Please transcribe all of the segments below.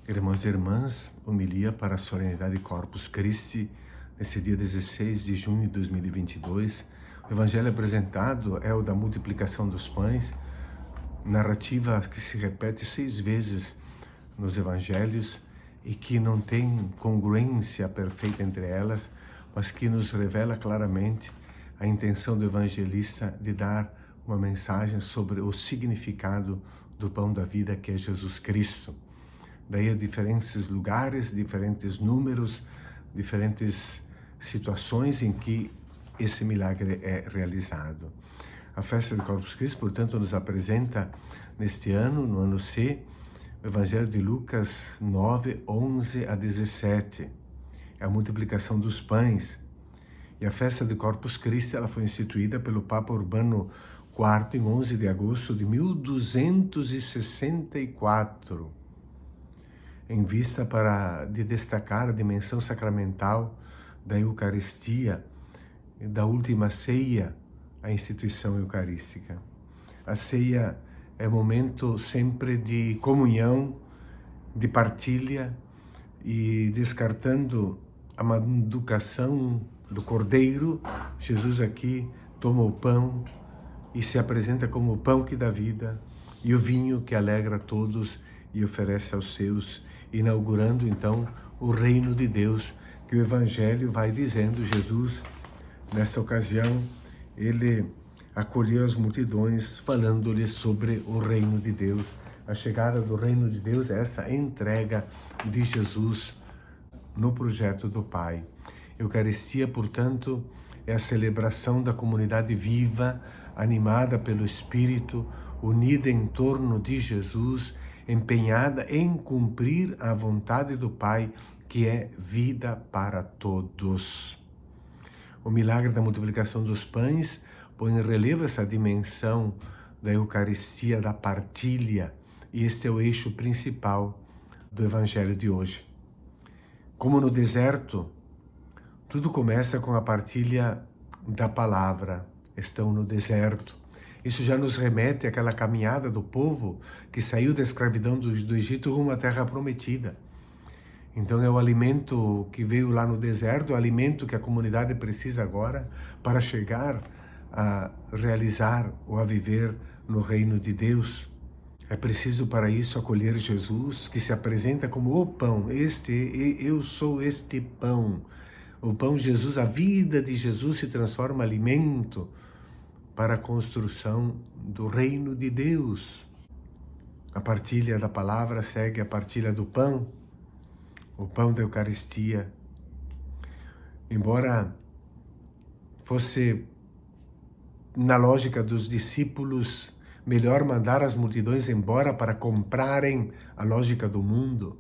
Irmãos e irmãs, homilia para a solenidade Corpus Christi, nesse dia 16 de junho de 2022. O evangelho apresentado é o da multiplicação dos pães, narrativa que se repete 6 vezes nos evangelhos e que não tem congruência perfeita entre elas, mas que nos revela claramente a intenção do evangelista de dar uma mensagem sobre o significado do pão da vida, que é Jesus Cristo. Daí diferentes lugares, diferentes números, diferentes situações em que esse milagre é realizado. A festa de Corpus Christi, portanto, nos apresenta neste ano, no ano C, o Evangelho de Lucas 9, 11 a 17. É a multiplicação dos pães. E a festa de Corpus Christi ela foi instituída pelo Papa Urbano IV em 11 de agosto de 1264. Em vista de destacar a dimensão sacramental da Eucaristia, da última ceia, a instituição eucarística. A ceia é momento sempre de comunhão, de partilha, e descartando a manducação do Cordeiro, Jesus aqui toma o pão e se apresenta como o pão que dá vida e o vinho que alegra a todos e oferece aos seus, inaugurando então o reino de Deus que o Evangelho vai dizendo. Jesus, nesta ocasião, ele acolheu as multidões falando-lhes sobre o reino de Deus. A chegada do reino de Deus é essa entrega de Jesus no projeto do Pai. Eucaristia, portanto, é a celebração da comunidade viva, animada pelo Espírito, unida em torno de Jesus, empenhada em cumprir a vontade do Pai, que é vida para todos. O milagre da multiplicação dos pães põe em relevo essa dimensão da Eucaristia, da partilha, e este é o eixo principal do Evangelho de hoje. Como no deserto, tudo começa com a partilha da palavra. Estão no deserto. Isso já nos remete àquela caminhada do povo que saiu da escravidão do Egito rumo à terra prometida. Então é o alimento que veio lá no deserto, o alimento que a comunidade precisa agora para chegar a realizar ou a viver no reino de Deus. É preciso para isso acolher Jesus, que se apresenta como o pão. Eu sou este pão. O pão Jesus, a vida de Jesus se transforma em alimento para a construção do reino de Deus. A partilha da palavra segue a partilha do pão, o pão da Eucaristia. Embora fosse, na lógica dos discípulos, melhor mandar as multidões embora para comprarem a lógica do mundo,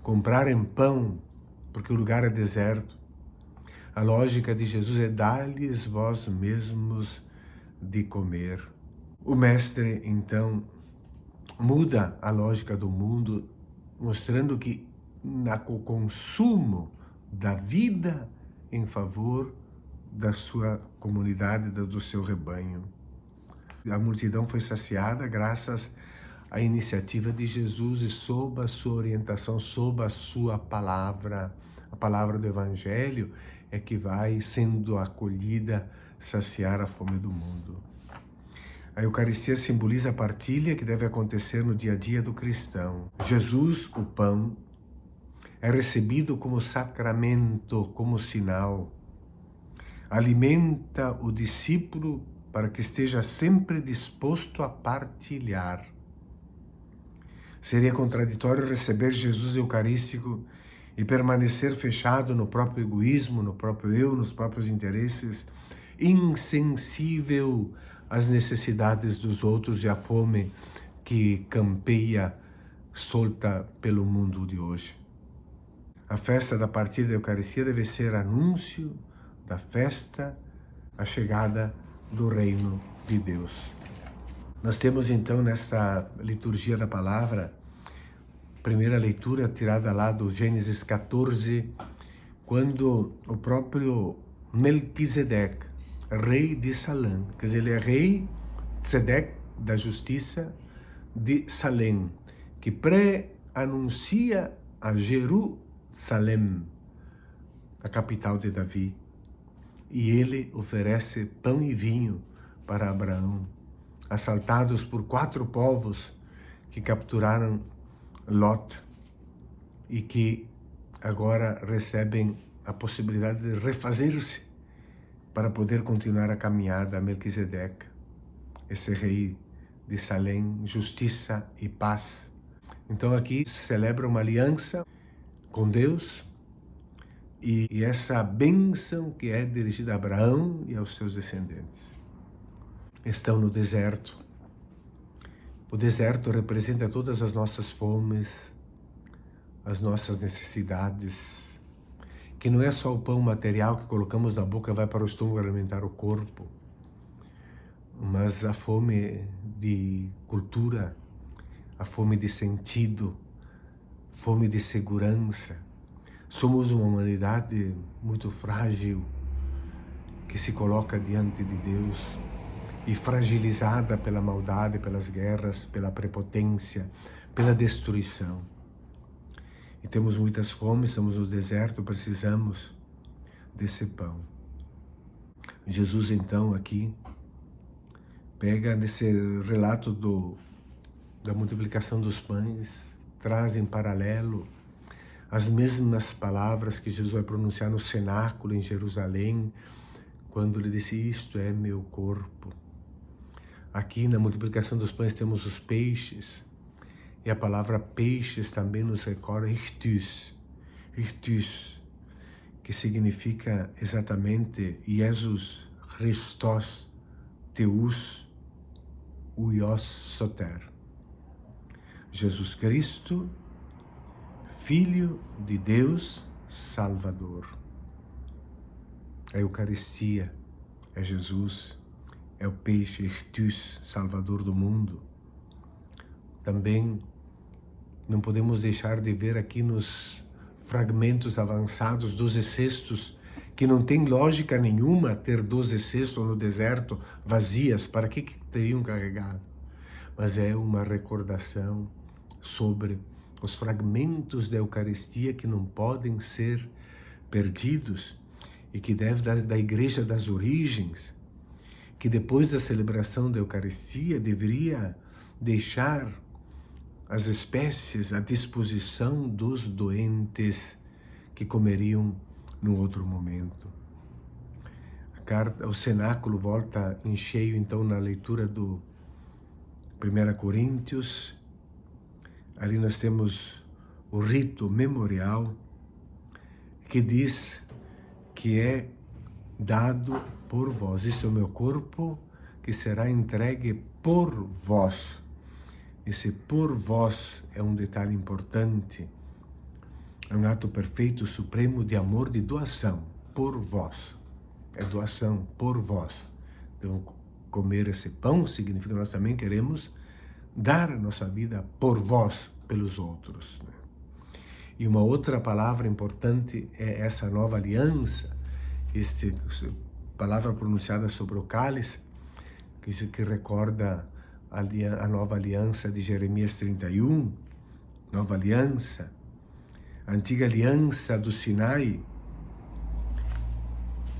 comprarem pão, porque o lugar é deserto. A lógica de Jesus é dar-lhes vós mesmos de comer. O Mestre, então, muda a lógica do mundo, mostrando que o consumo da vida em favor da sua comunidade, do seu rebanho. A multidão foi saciada graças à iniciativa de Jesus e sob a sua orientação, sob a sua palavra. A palavra do Evangelho é que vai sendo acolhida, saciar a fome do mundo. A Eucaristia simboliza a partilha que deve acontecer no dia a dia do cristão. Jesus, o pão, é recebido como sacramento, como sinal. Alimenta o discípulo para que esteja sempre disposto a partilhar. Seria contraditório receber Jesus Eucarístico e permanecer fechado no próprio egoísmo, no próprio eu, nos próprios interesses, insensível às necessidades dos outros e à fome que campeia solta pelo mundo de hoje. A festa da partilha da Eucaristia deve ser anúncio da festa, a chegada do reino de Deus. Nós temos então nesta liturgia da palavra, primeira leitura tirada lá do Gênesis 14, quando o próprio Melquisedeque, rei de Salém, quer dizer, ele é rei Tzedek da justiça de Salém, que anuncia a Jerusalém, a capital de Davi, e ele oferece pão e vinho para Abraão, assaltados por 4 povos que capturaram Lot e que agora recebem a possibilidade de refazer-se para poder continuar a caminhada a Melquisedeque, esse rei de Salém, justiça e paz. Então aqui se celebra uma aliança com Deus e essa bênção que é dirigida a Abraão e aos seus descendentes. Estão no deserto. O deserto representa todas as nossas fomes, as nossas necessidades, que não é só o pão material que colocamos na boca e vai para o estômago alimentar o corpo, mas a fome de cultura, a fome de sentido, fome de segurança. Somos uma humanidade muito frágil, que se coloca diante de Deus e fragilizada pela maldade, pelas guerras, pela prepotência, pela destruição. E temos muitas fomes, estamos no deserto, precisamos desse pão. Jesus, então, aqui, pega nesse relato da multiplicação dos pães, traz em paralelo as mesmas palavras que Jesus vai pronunciar no cenáculo em Jerusalém, quando ele disse, isto é meu corpo. Aqui na multiplicação dos pães temos os peixes, e a palavra peixes também nos recorda ichthys, que significa exatamente Jesus Christos Theos Huios Soter. Jesus Cristo, Filho de Deus Salvador. A Eucaristia é Jesus, é o peixe ichthys, Salvador do mundo. Também não podemos deixar de ver aqui nos fragmentos avançados 12 cestos, que não tem lógica nenhuma ter 12 cestos no deserto vazias, para que teriam carregado? Mas é uma recordação sobre os fragmentos da Eucaristia que não podem ser perdidos e que deve da Igreja das Origens, que depois da celebração da Eucaristia deveria deixar as espécies à disposição dos doentes que comeriam no outro momento. O cenáculo volta em cheio, então, na leitura do 1 Coríntios. Ali nós temos o rito memorial, que diz que é dado por vós. Isso é o meu corpo, que será entregue por vós. Esse por vós é um detalhe importante. É um ato perfeito, supremo de amor, de doação. Por vós. É doação por vós. Então, comer esse pão significa que nós também queremos dar a nossa vida por vós, pelos outros. E uma outra palavra importante é essa nova aliança, esta palavra pronunciada sobre o cálice, que recorda a nova aliança de Jeremias 31, nova aliança, a antiga aliança do Sinai,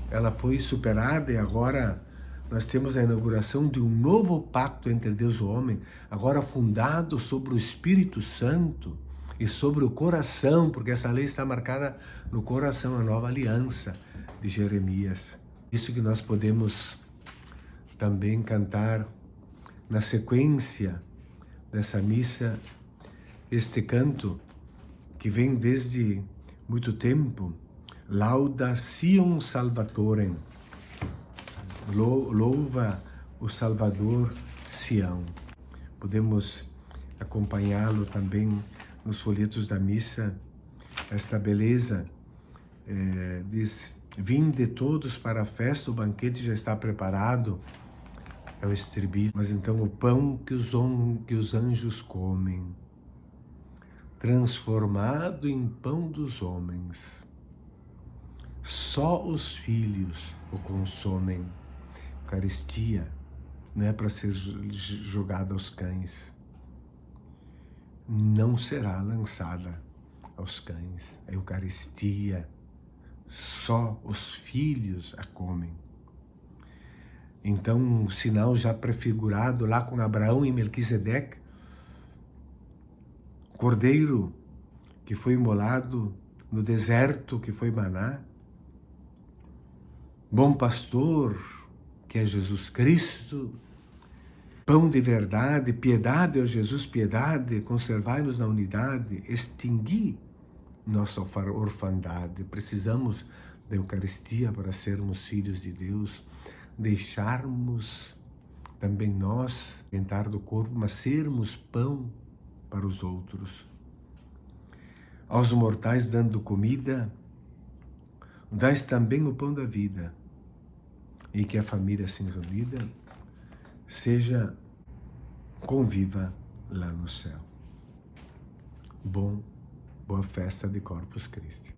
ela foi superada e agora nós temos a inauguração de um novo pacto entre Deus e o homem, agora fundado sobre o Espírito Santo e sobre o coração, porque essa lei está marcada no coração, a nova aliança de Jeremias. Isso que nós podemos também cantar na sequência dessa missa, este canto que vem desde muito tempo, Lauda Sion Salvatorem, louva o Salvador Sião. Podemos acompanhá-lo também nos folhetos da missa, esta beleza, diz, vinde todos para a festa, o banquete já está preparado, é o estribilho, mas então o pão que os anjos comem, transformado em pão dos homens, só os filhos o consomem. Eucaristia não é para ser jogada aos cães. não será lançada aos cães. A Eucaristia, só os filhos a comem. Então, um sinal já prefigurado lá com Abraão e Melquisedeque, cordeiro que foi imolado no deserto, que foi maná, bom pastor, que é Jesus Cristo, pão de verdade, piedade, ó Jesus, piedade, conservai-nos na unidade, extingui nossa orfandade. Precisamos da Eucaristia para sermos filhos de Deus, deixarmos também nós alimentar do corpo, mas sermos pão para os outros. Aos mortais dando comida, dais também o pão da vida, e que a família assim reunida seja conviva lá no céu. Boa festa de Corpus Christi.